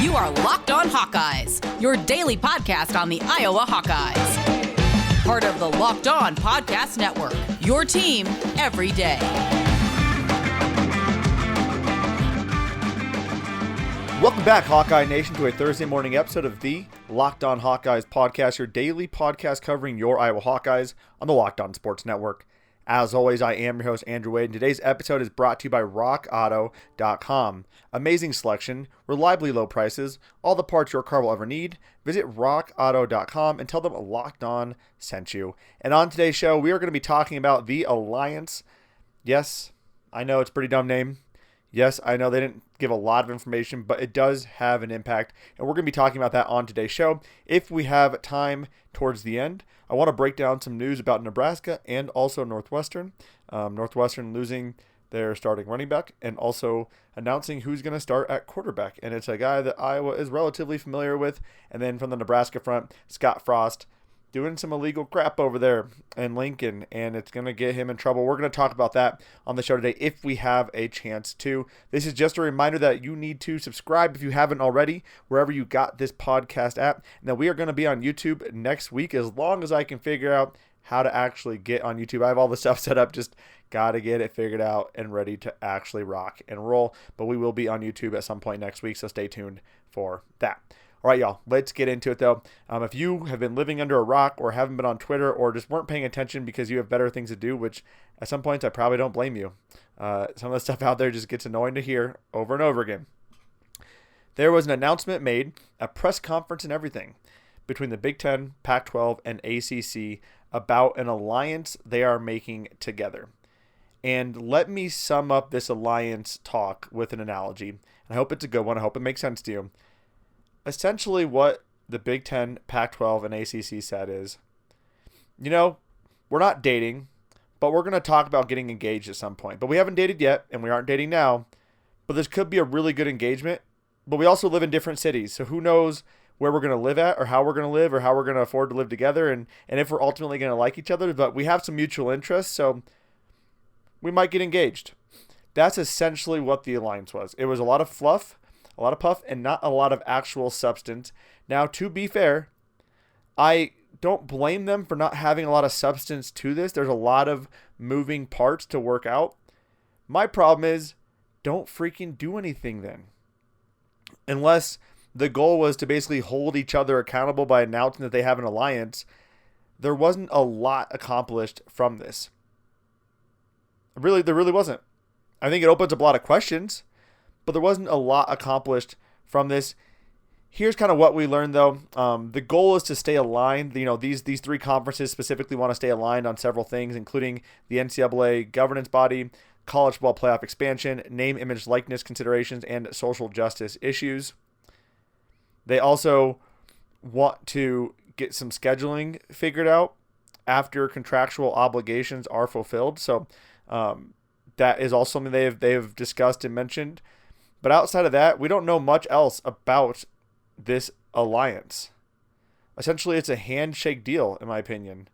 You are Locked On Hawkeyes, your daily podcast on the Iowa Hawkeyes. Part of the Locked On Podcast Network, your team every day. Welcome back, Hawkeye Nation, to a Thursday morning episode of the Locked On Hawkeyes podcast, your daily podcast covering your Iowa Hawkeyes on the Locked On Sports Network. As always, I am your host, Andrew Wade, and today's episode is brought to you by RockAuto.com. Amazing selection, reliably low prices, all the parts your car will ever need. Visit RockAuto.com and tell them Locked On sent you. And on today's show, we are going to be talking about the Alliance. Yes, I know it's a pretty dumb name. Yes, I know they didn't give a lot of information, but it does have an impact, and we're going to be talking about that on today's show. If we have time towards the end, I want to break down some news about Nebraska and also Northwestern. Northwestern losing their starting running back and also announcing who's going to start at quarterback, and it's a guy that Iowa is relatively familiar with. And then from the Nebraska front, Scott Frost doing some illegal crap over there in Lincoln, and it's going to get him in trouble. We're going to talk about that on the show today if we have a chance to. This is just a reminder that you need to subscribe if you haven't already, wherever you got this podcast at. And that we are going to be on YouTube next week, as long as I can figure out how to actually get on YouTube. I have all the stuff set up, just got to get it figured out and ready to actually rock and roll. But we will be on YouTube at some point next week, so stay tuned for that. All right, y'all, let's get into it, though. If you have been living under a rock or haven't been on Twitter or just weren't paying attention because you have better things to do, which at some points I probably don't blame you. Some of the stuff out there just gets annoying to hear over and over again. There was an announcement made, a press conference and everything, between the Big Ten, Pac-12, and ACC about an alliance they are making together. And let me sum up this alliance talk with an analogy. And I hope it's a good one. I hope it makes sense to you. Essentially what the Big Ten, Pac-12, and ACC said is, we're not dating, but we're going to talk about getting engaged at some point. But we haven't dated yet, and we aren't dating now. But this could be a really good engagement. But we also live in different cities, so who knows where we're going to live at, or how we're going to live, or how we're going to afford to live together, and if we're ultimately going to like each other. But we have some mutual interests, so we might get engaged. That's essentially what the alliance was. It was a lot of fluff, a lot of puff, and not a lot of actual substance. Now, to be fair, I don't blame them for not having a lot of substance to this. There's a lot of moving parts to work out. My problem is, don't freaking do anything then. Unless the goal was to basically hold each other accountable by announcing that they have an alliance, there wasn't a lot accomplished from this. There really wasn't. I think it opens up a lot of questions, but there wasn't a lot accomplished from this. Here's kind of what we learned, though. The goal is to stay aligned. These three conferences specifically want to stay aligned on several things, including the NCAA governance body, college football playoff expansion, name, image, likeness considerations, and social justice issues. They also want to get some scheduling figured out after contractual obligations are fulfilled. So that is also something they've discussed and mentioned. But outside of that, we don't know much else about this alliance. Essentially, it's a handshake deal, in my opinion,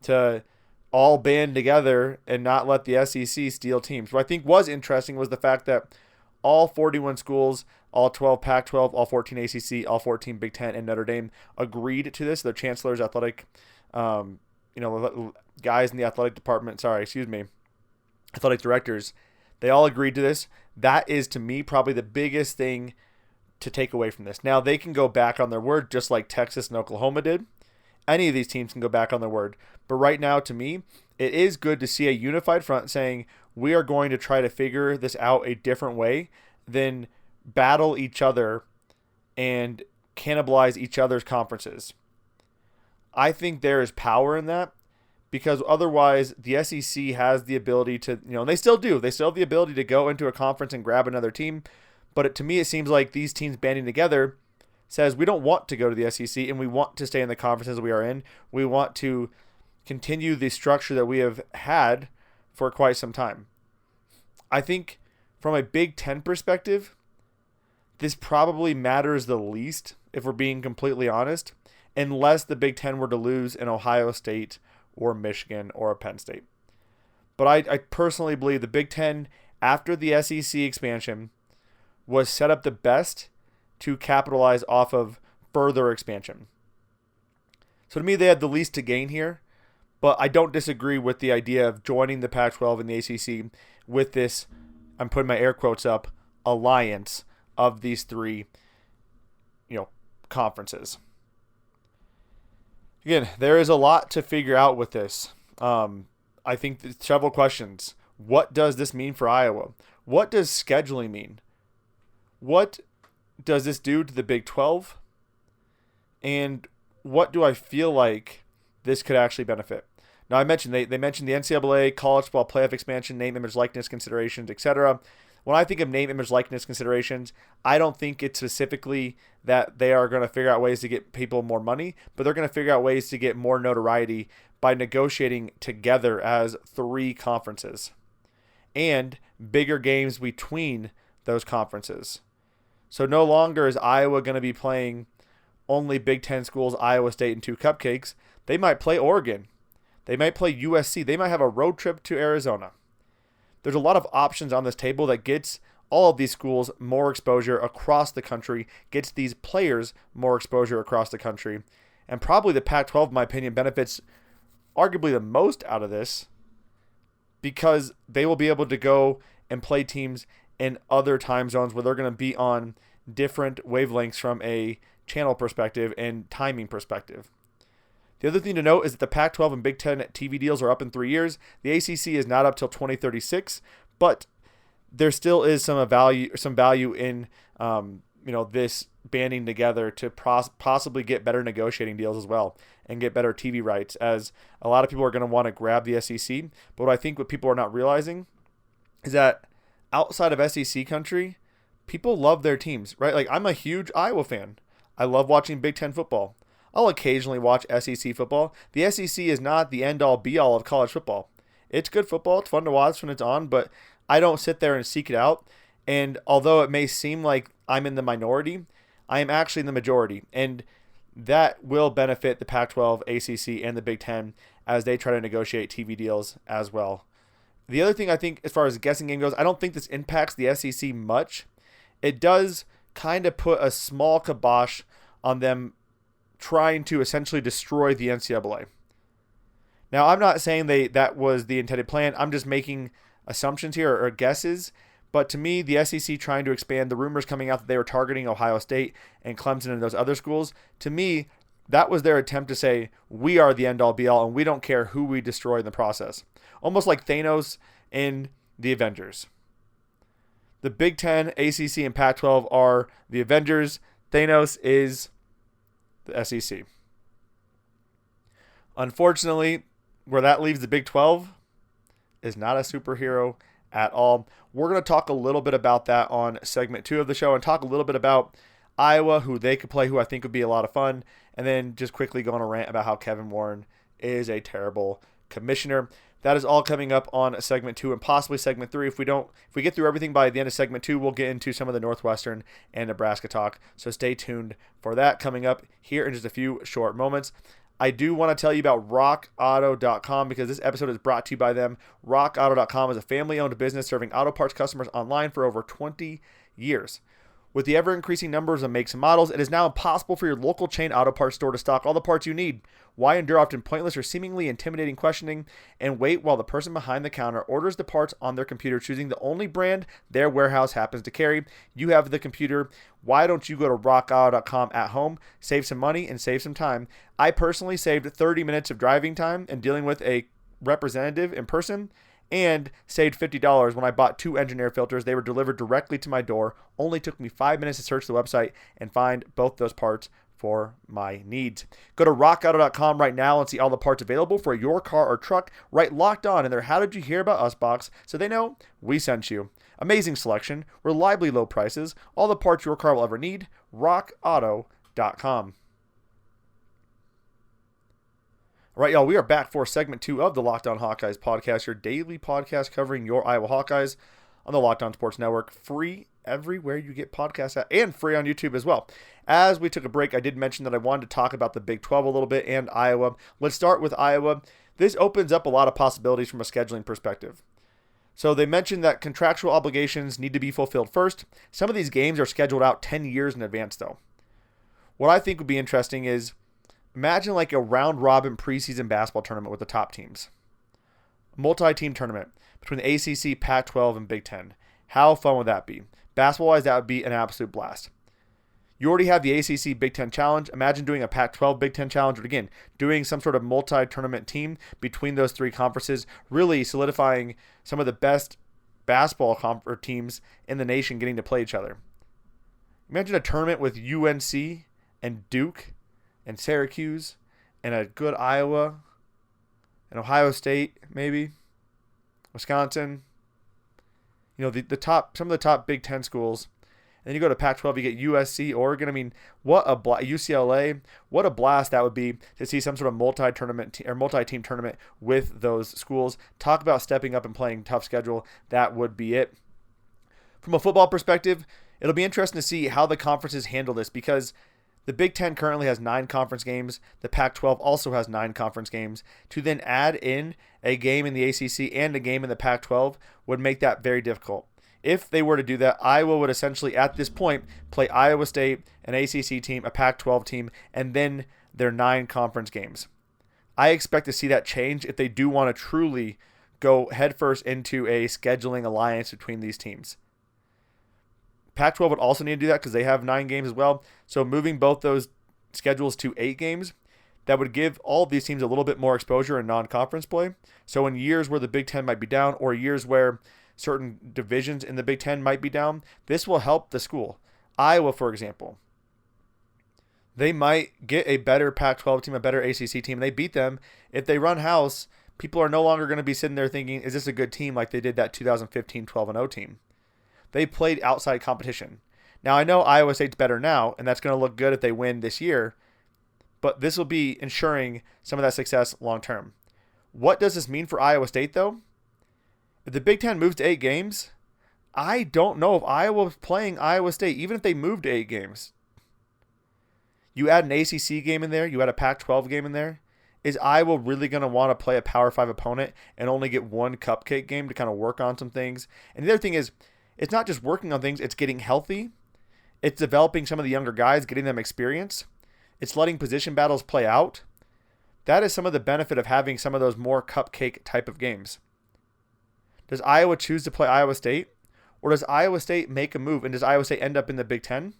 to all band together and not let the SEC steal teams. What I think was interesting was the fact that all 41 schools, all 12 Pac-12, all 14 ACC, all 14 Big Ten, and Notre Dame agreed to this. Their chancellors, athletic, guys in the athletic department, athletic directors, they all agreed to this. That is, to me, probably the biggest thing to take away from this. Now, they can go back on their word just like Texas and Oklahoma did. Any of these teams can go back on their word. But right now, to me, it is good to see a unified front saying we are going to try to figure this out a different way than battle each other and cannibalize each other's conferences. I think there is power in that. Because otherwise, the SEC has the ability to, and they still do. They still have the ability to go into a conference and grab another team. But to me, it seems like these teams banding together says we don't want to go to the SEC and we want to stay in the conferences we are in. We want to continue the structure that we have had for quite some time. I think from a Big Ten perspective, this probably matters the least, if we're being completely honest, unless the Big Ten were to lose in Ohio State or Michigan or Penn State. But I personally believe the Big Ten, after the SEC expansion, was set up the best to capitalize off of further expansion. So to me, they had the least to gain here, but I don't disagree with the idea of joining the Pac-12 and the ACC with this, I'm putting my air quotes up, alliance of these three, conferences. Again, there is a lot to figure out with this. I think several questions. What does this mean for Iowa? What does scheduling mean? What does this do to the Big 12? And what do I feel like this could actually benefit? Now, I mentioned they mentioned the NCAA, college football playoff expansion, name, image, likeness considerations, etc. When I think of name, image, likeness considerations, I don't think it's specifically that they are going to figure out ways to get people more money, but they're going to figure out ways to get more notoriety by negotiating together as three conferences and bigger games between those conferences. So no longer is Iowa going to be playing only Big Ten schools, Iowa State and two cupcakes. They might play Oregon. They might play USC. They might have a road trip to Arizona. There's a lot of options on this table that gets all of these schools more exposure across the country, gets these players more exposure across the country. And probably the Pac-12, in my opinion, benefits arguably the most out of this because they will be able to go and play teams in other time zones where they're going to be on different wavelengths from a channel perspective and timing perspective. The other thing to note is that the Pac-12 and Big Ten TV deals are up in 3 years. The ACC is not up till 2036, but there still is some value in this banding together to possibly get better negotiating deals as well and get better TV rights, as a lot of people are going to want to grab the SEC. But what I think what people are not realizing is that outside of SEC country, people love their teams, right? Like, I'm a huge Iowa fan. I love watching Big Ten football. I'll occasionally watch SEC football. The SEC is not the end-all, be-all of college football. It's good football. It's fun to watch when it's on, but I don't sit there and seek it out. And although it may seem like I'm in the minority, I am actually in the majority. And that will benefit the Pac-12, ACC, and the Big Ten as they try to negotiate TV deals as well. The other thing I think as far as the guessing game goes, I don't think this impacts the SEC much. It does kind of put a small kibosh on them trying to essentially destroy the NCAA. Now, I'm not saying that was the intended plan. I'm just making assumptions here or guesses. But to me, the SEC trying to expand, the rumors coming out that they were targeting Ohio State and Clemson and those other schools, to me, that was their attempt to say, we are the end-all, be-all, and we don't care who we destroy in the process. Almost like Thanos in the Avengers. The Big Ten, ACC, and Pac-12 are the Avengers. Thanos is the SEC. Unfortunately, where that leaves the Big 12 is not a superhero at all. We're going to talk a little bit about that on segment 2 of the show and talk a little bit about Iowa, who they could play, who I think would be a lot of fun, and then just quickly go on a rant about how Kevin Warren is a terrible commissioner. That is all coming up on segment 2 and possibly segment 3. If we get through everything by the end of segment 2, we'll get into some of the Northwestern and Nebraska talk. So stay tuned for that coming up here in just a few short moments. I do want to tell you about rockauto.com because this episode is brought to you by them. Rockauto.com is a family-owned business serving auto parts customers online for over 20 years. With the ever-increasing numbers of makes and models, it is now impossible for your local chain auto parts store to stock all the parts you need. Why endure often pointless or seemingly intimidating questioning and wait while the person behind the counter orders the parts on their computer, choosing the only brand their warehouse happens to carry? You have the computer. Why don't you go to rockauto.com at home, save some money, and save some time? I personally saved 30 minutes of driving time and dealing with a representative in person, and saved $50 when I bought 2 engine air filters. They were delivered directly to my door. Only took me 5 minutes to search the website and find both those parts for my needs. Go to rockauto.com right now and see all the parts available for your car or truck. Write Locked On in their How Did You Hear About Us box so they know we sent you. Amazing selection, reliably low prices, all the parts your car will ever need. rockauto.com. All right, y'all, we are back for segment 2 of the Locked On Hawkeyes podcast, your daily podcast covering your Iowa Hawkeyes on the Locked On Sports Network, free everywhere you get podcasts at, and free on YouTube as well. As we took a break, I did mention that I wanted to talk about the Big 12 a little bit and Iowa. Let's start with Iowa. This opens up a lot of possibilities from a scheduling perspective. So they mentioned that contractual obligations need to be fulfilled first. Some of these games are scheduled out 10 years in advance, though. What I think would be interesting is imagine like a round-robin preseason basketball tournament with the top teams. A multi-team tournament between the ACC, Pac-12, and Big Ten. How fun would that be? Basketball-wise, that would be an absolute blast. You already have the ACC Big Ten Challenge. Imagine doing a Pac-12 Big Ten Challenge, but again, doing some sort of multi-tournament team between those three conferences, really solidifying some of the best basketball teams in the nation getting to play each other. Imagine a tournament with UNC and Duke and Syracuse and a good Iowa and Ohio State, maybe Wisconsin. You know, some of the top Big Ten schools. Then you go to Pac-12, you get USC, Oregon. I mean, UCLA, what a blast that would be to see some sort of multi-team tournament with those schools. Talk about stepping up and playing tough schedule. That would be it. From a football perspective, it'll be interesting to see how the conferences handle this because the Big Ten currently has 9 conference games. The Pac-12 also has 9 conference games. To then add in a game in the ACC and a game in the Pac-12 would make that very difficult. If they were to do that, Iowa would essentially, at this point, play Iowa State, an ACC team, a Pac-12 team, and then their 9 conference games. I expect to see that change if they do want to truly go headfirst into a scheduling alliance between these teams. Pac-12 would also need to do that because they have 9 games as well. So moving both those schedules to 8 games, that would give all of these teams a little bit more exposure in non-conference play. So in years where the Big Ten might be down or years where certain divisions in the Big Ten might be down, this will help the school. Iowa, for example, they might get a better Pac-12 team, a better ACC team. They beat them. If they run house, people are no longer going to be sitting there thinking, is this a good team like they did that 2015 12-0 team? They played outside competition. Now, I know Iowa State's better now, and that's going to look good if they win this year, but this will be ensuring some of that success long term. What does this mean for Iowa State, though? If the Big Ten moves to 8 games, I don't know if Iowa's playing Iowa State, even if they move to 8 games. You add an ACC game in there, you add a Pac-12 game in there. Is Iowa really going to want to play a Power 5 opponent and only get one cupcake game to kind of work on some things? And the other thing is, it's not just working on things, it's getting healthy. It's developing some of the younger guys, getting them experience. It's letting position battles play out. That is some of the benefit of having some of those more cupcake type of games. Does Iowa choose to play Iowa State? Or does Iowa State make a move? And does Iowa State end up in the Big Ten?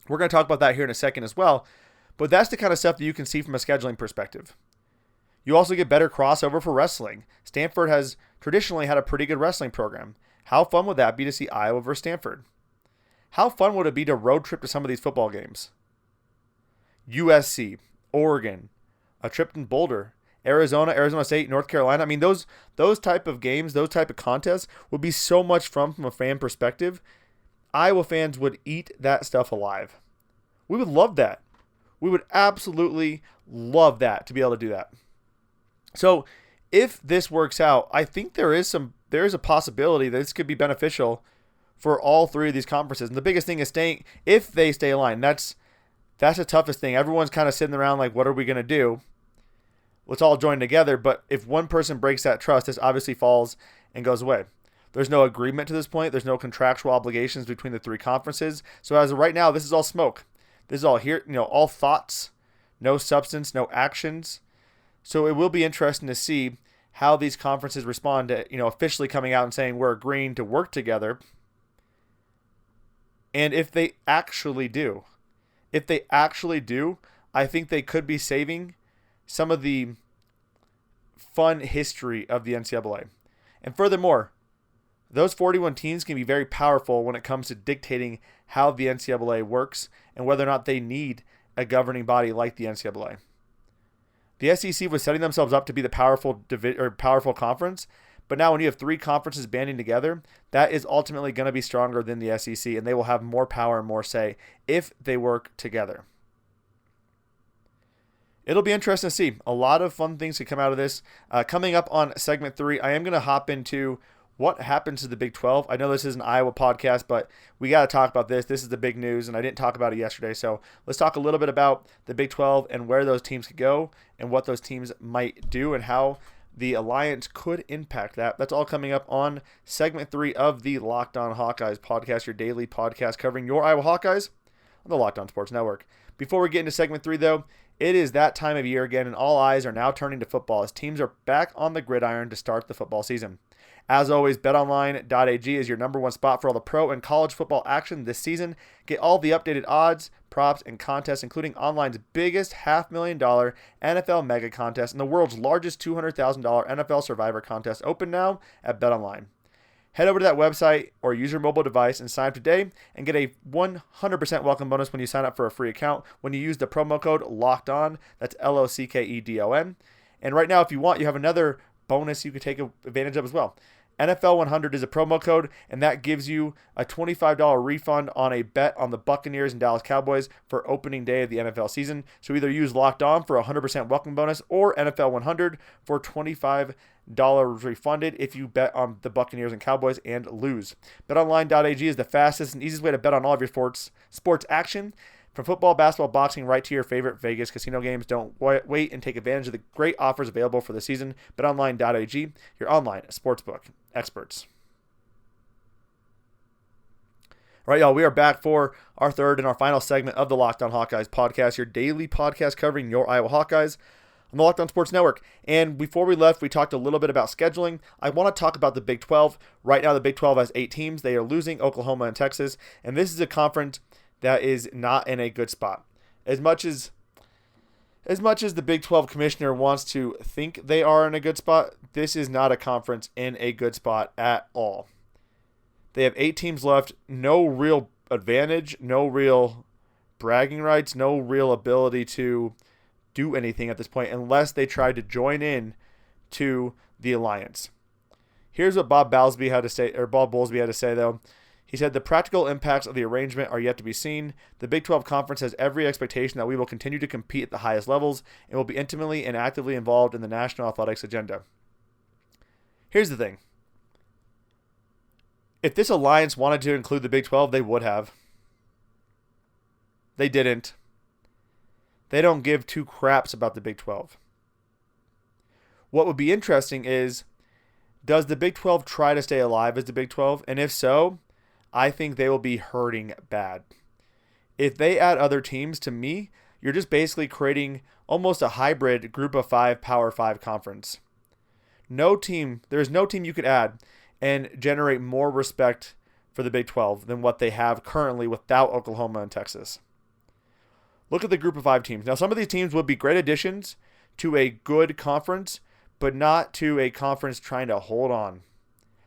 We're going to talk about that here in a second as well. But that's the kind of stuff that you can see from a scheduling perspective. You also get better crossover for wrestling. Stanford has traditionally had a pretty good wrestling program. How fun would that be to see Iowa versus Stanford? How fun would it be to road trip to some of these football games? USC, Oregon, a trip in Boulder, Arizona State, North Carolina. I mean, those type of games, those type of contests would be so much fun from a fan perspective. Iowa fans would eat that stuff alive. We would love that. We would absolutely love that, to be able to do that. So if this works out, I think there is a possibility that this could be beneficial for all 3 of these conferences. And the biggest thing is if they stay aligned. That's the toughest thing. Everyone's kind of sitting around like, what are we going to do? Let's all join together. But if one person breaks that trust, this obviously falls and goes away. There's no agreement to this point. There's no contractual obligations between the 3 conferences. So as of right now, this is all smoke. This is all here, all thoughts, no substance, no actions. So it will be interesting to see how these conferences respond to, officially coming out and saying we're agreeing to work together. And if they actually do, I think they could be saving some of the fun history of the NCAA. And furthermore, those 41 teams can be very powerful when it comes to dictating how the NCAA works and whether or not they need a governing body like the NCAA. The SEC was setting themselves up to be the powerful conference, but now when you have 3 conferences banding together, that is ultimately going to be stronger than the SEC, and they will have more power and more say if they work together. It'll be interesting to see. A lot of fun things to come out of this. Coming up on segment 3, I am going to hop into what happens to the Big 12. I know this is an Iowa podcast, but we got to talk about this. This is the big news, and I didn't talk about it yesterday. So let's talk a little bit about the Big 12 and where those teams could go and what those teams might do and how the alliance could impact that. That's all coming up on segment 3 of the Locked On Hawkeyes podcast, your daily podcast covering your Iowa Hawkeyes on the Locked On Sports Network. Before we get into segment 3, though, it is that time of year again, and all eyes are now turning to football as teams are back on the gridiron to start the football season. As always, betonline.ag is your number one spot for all the pro and college football action this season. Get all the updated odds, props, and contests, including online's biggest $500,000 NFL mega contest and the world's largest $200,000 NFL Survivor contest, open now at BetOnline. Head over to that website or use your mobile device and sign up today and get a 100% welcome bonus when you sign up for a free account when you use the promo code LOCKEDON. That's LOCKEDON. And right now, if you want, you have another bonus you could take advantage of as well. NFL 100 is a promo code, and that gives you a $25 refund on a bet on the Buccaneers and Dallas Cowboys for opening day of the NFL season. So either use Locked On for a 100% welcome bonus or NFL 100 for $25 refunded if you bet on the Buccaneers and Cowboys and lose. BetOnline.ag is the fastest and easiest way to bet on all of your sports action. From football, basketball, boxing, right to your favorite Vegas casino games. Don't wait and take advantage of the great offers available for the season. BetOnline.ag, your online sportsbook experts. All right, y'all, we are back for our third and our final segment of the Locked On Hawkeyes podcast, your daily podcast covering your Iowa Hawkeyes on the Locked On Sports Network. And before we left, we talked a little bit about scheduling. I want to talk about the Big 12. Right now, the Big 12 has 8 teams. They are losing Oklahoma and Texas, and this is a conference that is not in a good spot. As much as the Big 12 commissioner wants to think they are in a good spot, this is not a conference in a good spot at all. They have 8 teams left, no real advantage, no real bragging rights, no real ability to do anything at this point unless they try to join in to the alliance. Here's what Bob Bowlesby had to say though. He said, the practical impacts of the arrangement are yet to be seen. The Big 12 Conference has every expectation that we will continue to compete at the highest levels and will be intimately and actively involved in the national athletics agenda. Here's the thing. If this alliance wanted to include the Big 12, they would have. They didn't. They don't give 2 craps about the Big 12. What would be interesting is, does the Big 12 try to stay alive as the Big 12? And if so, I think they will be hurting bad. If they add other teams, to me, you're just basically creating almost a hybrid group of 5 Power 5 conference. There's no team you could add and generate more respect for the Big 12 than what they have currently without Oklahoma and Texas. Look at the group of 5 teams. Now, some of these teams would be great additions to a good conference, but not to a conference trying to hold on.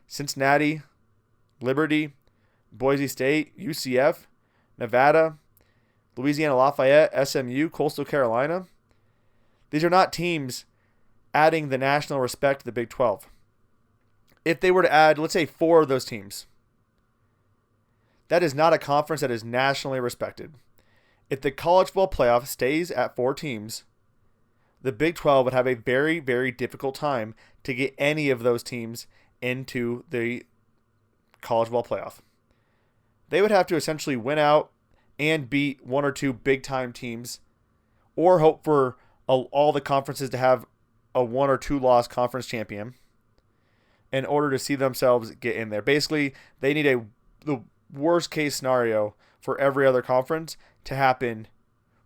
Cincinnati, Liberty, Boise State, UCF, Nevada, Louisiana Lafayette, SMU, Coastal Carolina. These are not teams adding the national respect to the Big 12. If they were to add, let's say, 4 of those teams, that is not a conference that is nationally respected. If the college football playoff stays at 4 teams, the Big 12 would have a very, very difficult time to get any of those teams into the college football playoff. They would have to essentially win out and beat 1 or 2 big-time teams, or hope for all the conferences to have a 1 or 2 loss conference champion in order to see themselves get in there. Basically, they need the worst-case scenario for every other conference to happen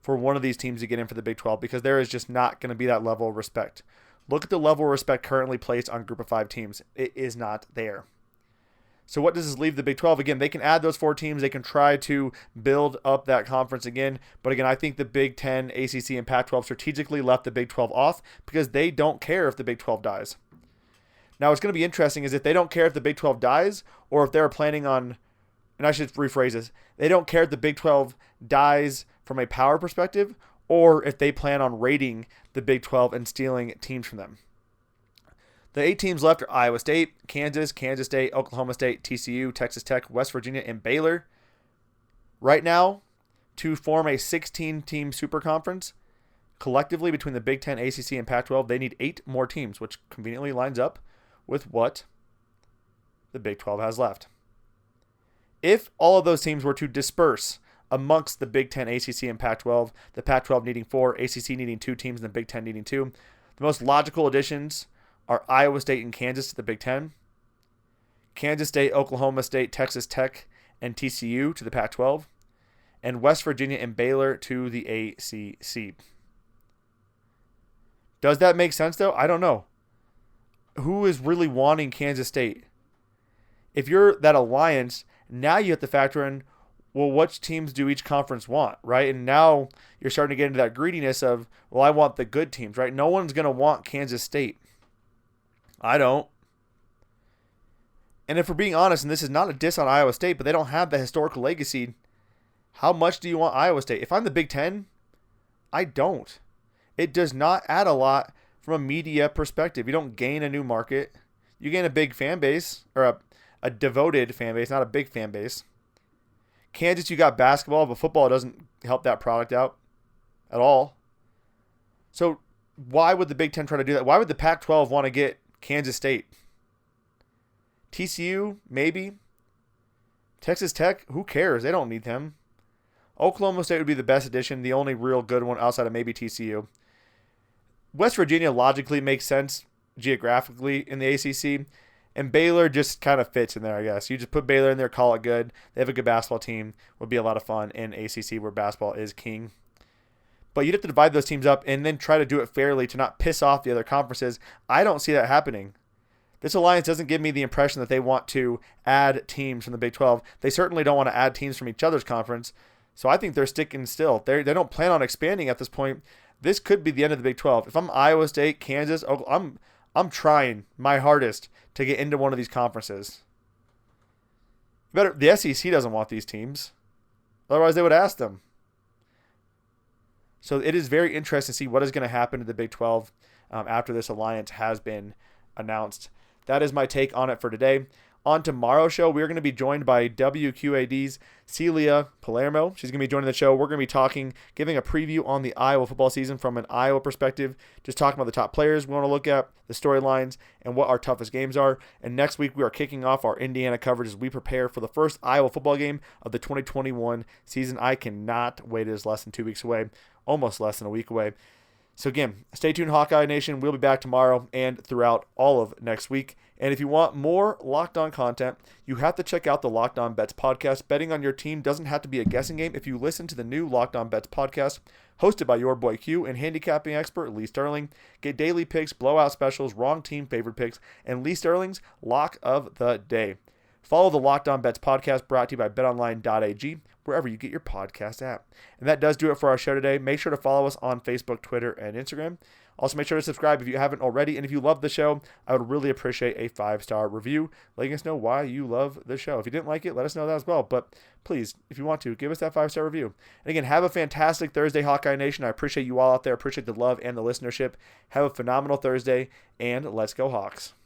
for one of these teams to get in for the Big 12, because there is just not going to be that level of respect. Look at the level of respect currently placed on group of 5 teams. It is not there. So what does this leave the Big 12? Again, they can add those 4 teams. They can try to build up that conference again. But again, I think the Big 10, ACC, and Pac-12 strategically left the Big 12 off because they don't care if the Big 12 dies. Now, what's going to be interesting is if they don't care if the Big 12 dies, or if they're planning on, and I should rephrase this, they don't care if the Big 12 dies from a power perspective, or if they plan on raiding the Big 12 and stealing teams from them. The 8 teams left are Iowa State, Kansas, Kansas State, Oklahoma State, TCU, Texas Tech, West Virginia, and Baylor. Right now, to form a 16-team super conference, collectively between the Big 10, ACC, and Pac-12, they need 8 more teams, which conveniently lines up with what the Big 12 has left. If all of those teams were to disperse amongst the Big 10, ACC, and Pac-12, the Pac-12 needing 4, ACC needing 2 teams, and the Big 10 needing 2, the most logical additions are Iowa State and Kansas to the Big Ten, Kansas State, Oklahoma State, Texas Tech, and TCU to the Pac-12, and West Virginia and Baylor to the ACC. Does that make sense, though? I don't know. Who is really wanting Kansas State? If you're that alliance, now you have to factor in, well, which teams do each conference want, right? And now you're starting to get into that greediness of, well, I want the good teams, right? No one's going to want Kansas State. I don't. And if we're being honest, and this is not a diss on Iowa State, but they don't have the historical legacy, how much do you want Iowa State? If I'm the Big Ten, I don't. It does not add a lot from a media perspective. You don't gain a new market. You gain a big fan base, or a devoted fan base, not a big fan base. Kansas, you got basketball, but football doesn't help that product out at all. So why would the Big Ten try to do that? Why would the Pac-12 want to get Kansas State? TCU, maybe. Texas Tech, who cares? They don't need them. Oklahoma State would be the best addition, the only real good one outside of maybe TCU. West Virginia logically makes sense geographically in the ACC, and Baylor just kind of fits in there, I guess. You just put Baylor in there, call it good. They have a good basketball team. Would be a lot of fun in ACC where basketball is king. But you'd have to divide those teams up and then try to do it fairly to not piss off the other conferences. I don't see that happening. This alliance doesn't give me the impression that they want to add teams from the Big 12. They certainly don't want to add teams from each other's conference. So I think they're sticking still. They don't plan on expanding at this point. This could be the end of the Big 12. If I'm Iowa State, Kansas, I'm trying my hardest to get into one of these conferences. The SEC doesn't want these teams. Otherwise, they would ask them. So it is very interesting to see what is going to happen to the Big 12 after this alliance has been announced. That is my take on it for today. On tomorrow's show, we're going to be joined by WQAD's Celia Palermo. She's going to be joining the show. We're going to be talking, giving a preview on the Iowa football season from an Iowa perspective, just talking about the top players we want to look at, the storylines, and what our toughest games are. And next week, we are kicking off our Indiana coverage as we prepare for the first Iowa football game of the 2021 season. I cannot wait. It is less than 2 weeks away, almost less than a week away. So again, stay tuned, Hawkeye Nation. We'll be back tomorrow and throughout all of next week. And if you want more Locked On content, you have to check out the Locked On Bets podcast. Betting on your team doesn't have to be a guessing game if you listen to the new Locked On Bets podcast, hosted by your boy Q and handicapping expert Lee Sterling. Get daily picks, blowout specials, wrong team favorite picks, and Lee Sterling's Lock of the Day. Follow the Locked On Bets podcast, brought to you by betonline.ag, wherever you get your podcast at. And that does do it for our show today. Make sure to follow us on Facebook, Twitter, and Instagram. Also, make sure to subscribe if you haven't already. And if you love the show, I would really appreciate a 5-star review, letting us know why you love the show. If you didn't like it, let us know that as well. But please, if you want to, give us that 5-star review. And again, have a fantastic Thursday, Hawkeye Nation. I appreciate you all out there. Appreciate the love and the listenership. Have a phenomenal Thursday, and let's go Hawks.